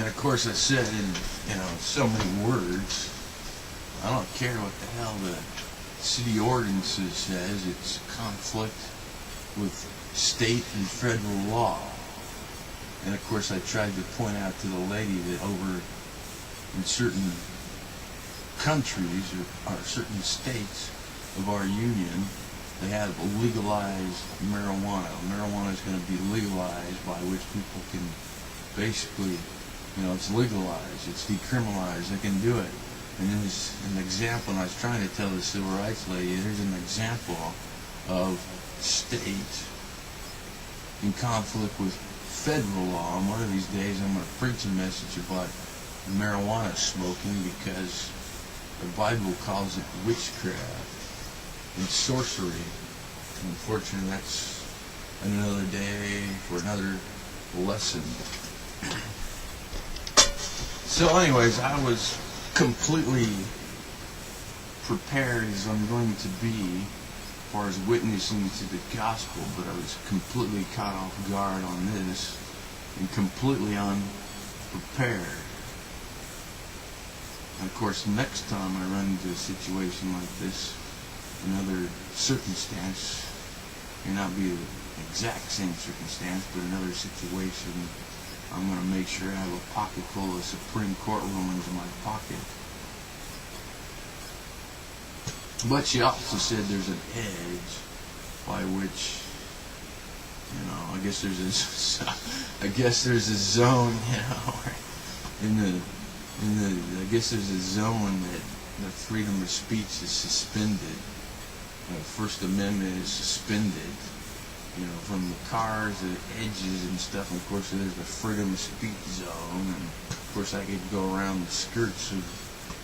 And of course I said in, so many words, I don't care what the hell the city ordinances says, it's conflict with state and federal law. And of course I tried to point out to the lady that over in certain countries or certain states of our union, they have legalized marijuana. Marijuana is going to be legalized, by which people can basically, it's legalized, it's decriminalized, they can do it. And there's an example, and I was trying to tell the civil rights lady, there's an example of state in conflict with federal law. And one of these days I'm going to preach a message about marijuana smoking, because the Bible calls it witchcraft and sorcery. Unfortunately, that's another day for another lesson. So anyways, I was completely prepared as I'm going to be as far as witnessing to the gospel, but I was completely caught off guard on this and completely unprepared. And of course, next time I run into a situation like this, another circumstance, may not be the exact same circumstance, but another situation, I'm going to make sure I have a pocket full of Supreme Court rulings in my pocket. But she also said there's an edge by which, I guess there's a zone, I guess there's a zone that the freedom of speech is suspended. The First Amendment is suspended, from the cars, the edges and stuff. And of course, there's the freedom of speech zone, and of course, I could go around the skirts of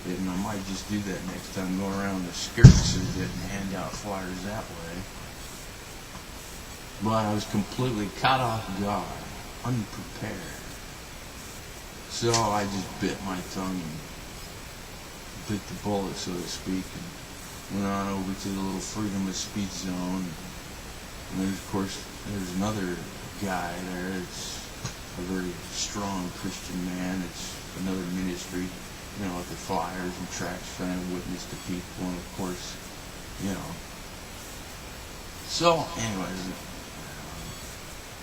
it, and I might just do that next time, go around the skirts of it and hand out flyers that way. But I was completely caught off guard, unprepared. So I just bit my tongue and bit the bullet, so to speak, and went on over to the little freedom of speech zone. And there's, of course, there's another guy there. It's a very strong Christian man. It's another ministry, with the flyers and tracts trying to witness to people. And of course, So, anyways,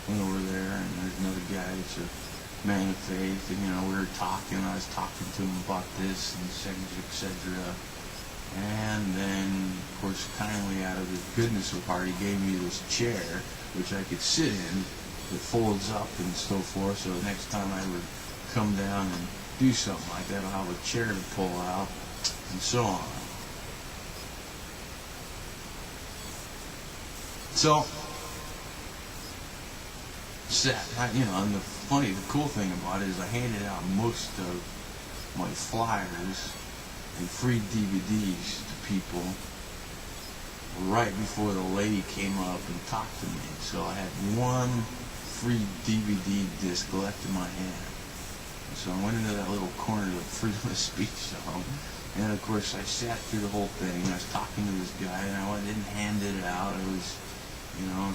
went over there, and there's another guy. It's a man of faith, and we were talking. I was talking to him about this and etc. And then, of course, kindly out of his goodness of heart, he gave me this chair, which I could sit in, that folds up and so forth, so next time I would come down and do something like that, I'll have a chair to pull out, and so on. So, and the cool thing about it is I handed out most of my flyers and free DVDs to people right before the lady came up and talked to me. So I had one free DVD disc left in my hand. So I went into that little corner of the freedom of speech zone, and of course I sat through the whole thing. I was talking to this guy, and I didn't hand it out. It was,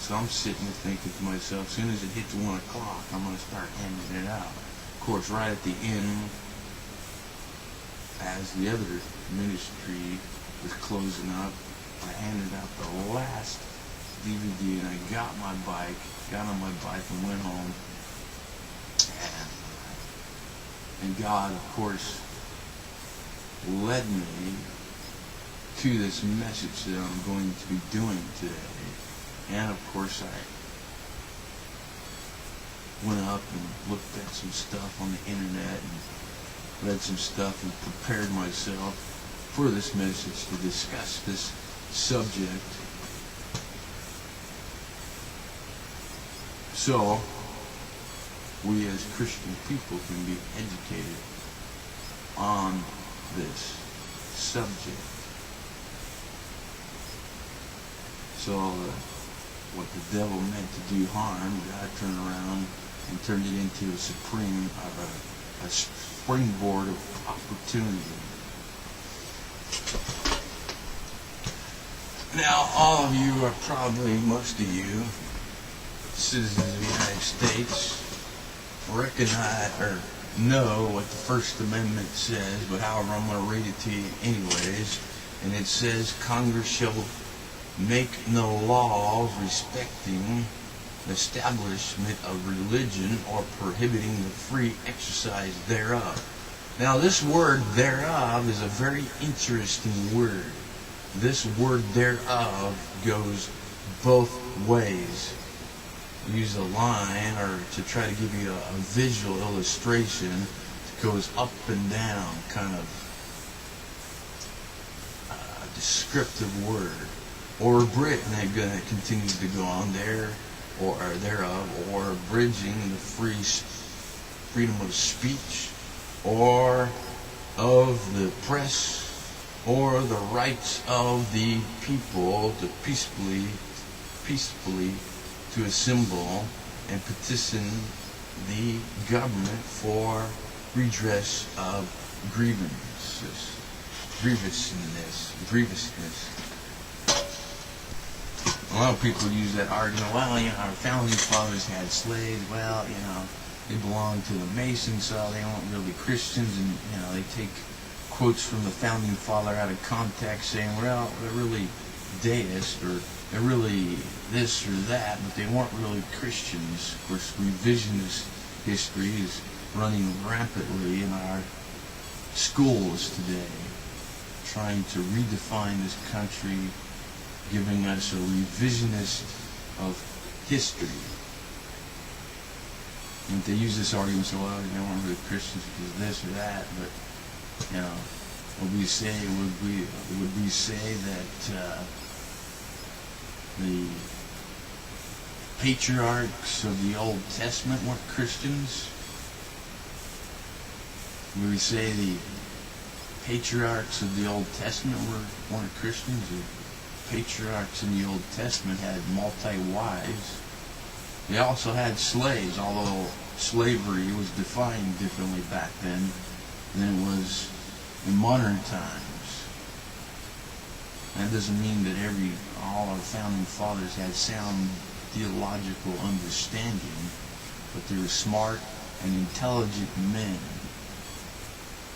so I'm sitting there thinking to myself, as soon as it hits 1 o'clock, I'm going to start handing it out. Of course, right at the end, as the other ministry was closing up, I handed out the last DVD, and I got on my bike and went home. And God, of course, led me to this message that I'm going to be doing today. And of course, I went up and looked at some stuff on the internet and read some stuff and prepared myself for this message to discuss this subject. So, we as Christian people can be educated on this subject. So, what the devil meant to do harm, God turned around and turned it into a springboard of opportunity. Now, all of you are probably, most of you, citizens of the United States, recognize or know what the First Amendment says, but however, I'm going to read it to you anyways. And it says, Congress shall make no laws respecting the establishment of religion or prohibiting the free exercise thereof. Now, this word thereof is a very interesting word. This word thereof goes both ways. Use a line or to try to give you a visual illustration. It goes up and down, kind of a descriptive word. Or Brit, and it continues to go on there, or thereof, or abridging the freedom of speech, or of the press, or the rights of the people to peacefully to assemble and petition the government for redress of grievousness. A lot of people use that argument, well, our founding fathers had slaves, well, they belonged to the Masons, so they weren't really Christians, and, they take quotes from the founding father out of context saying, well, they're really deists, or they're really this or that, but they weren't really Christians. Of course, revisionist history is running rampantly in our schools today, trying to redefine this country, giving us a revisionist of history. And they use this argument, so well, they weren't really Christians because this or that, but would we say that the patriarchs of the Old Testament weren't Christians? Would we say the patriarchs of the Old Testament weren't Christians? The patriarchs in the Old Testament had multi-wives. They also had slaves, although slavery was defined differently back then than it was in modern times. That doesn't mean that all our founding fathers had sound theological understanding, but they were smart and intelligent men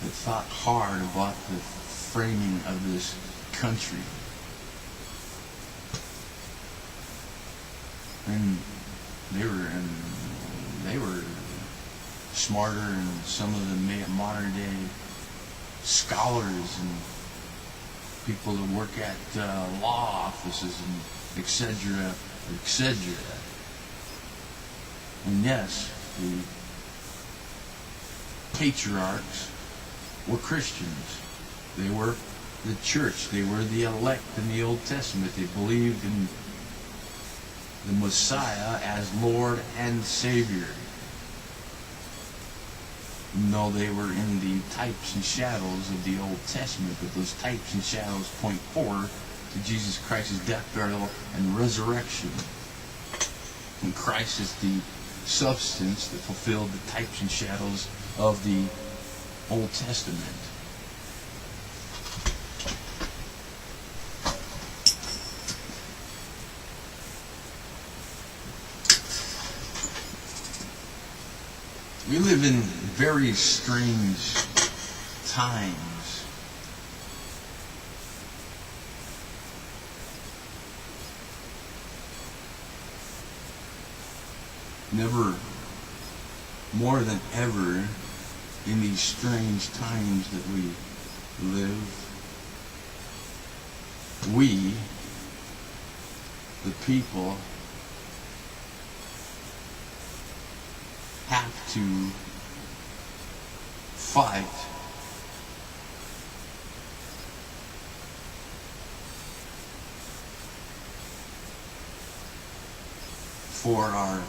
that thought hard about the framing of this country. And they were smarter than some of the modern day scholars and people that work at law offices and etc. And yes, the patriarchs were Christians. They were the church. They were the elect in the Old Testament. They believed in the Messiah as Lord and Savior. No, they were in the types and shadows of the Old Testament, but those types and shadows point forward to Jesus Christ's death, burial, and resurrection. And Christ is the substance that fulfilled the types and shadows of the Old Testament. We live in very strange times. Never more than ever in these strange times that we live, we, the people, have to fight for our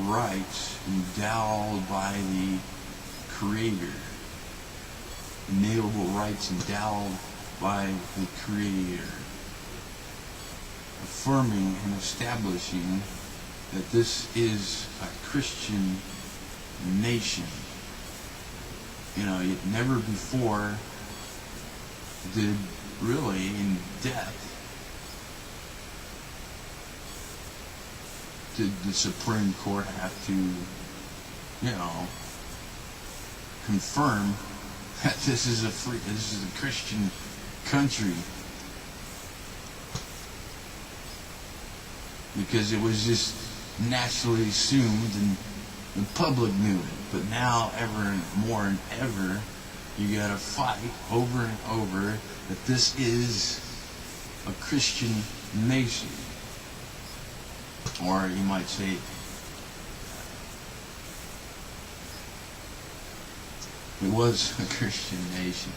rights endowed by the Creator, inalienable rights endowed by the Creator, affirming and establishing that this is a Christian nation. Yet never before did really in depth did the Supreme Court have to, confirm that this is a Christian country, because it was just naturally assumed and the public knew it. But now, ever and more and ever, you gotta fight over and over that this is a Christian nation. Or you might say, it was a Christian nation.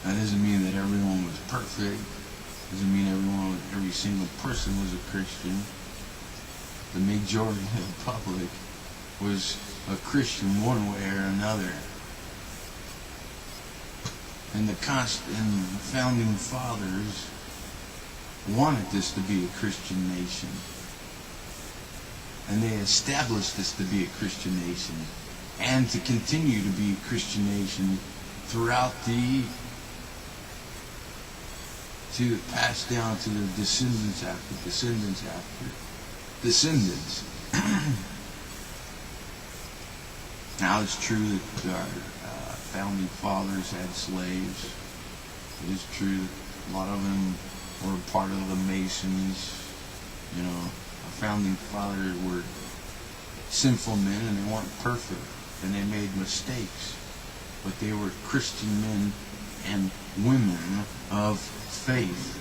That doesn't mean that everyone was perfect. Doesn't mean every single person was a Christian. The majority of the public was a Christian one way or another. And the founding fathers wanted this to be a Christian nation. And they established this to be a Christian nation, and to continue to be a Christian nation throughout to pass down to their descendants after descendants after descendants. Now, it's true that our founding fathers had slaves. It is true that a lot of them were part of the Masons. You know, our founding fathers were sinful men, and they weren't perfect, and they made mistakes. But they were Christian men and women of faith.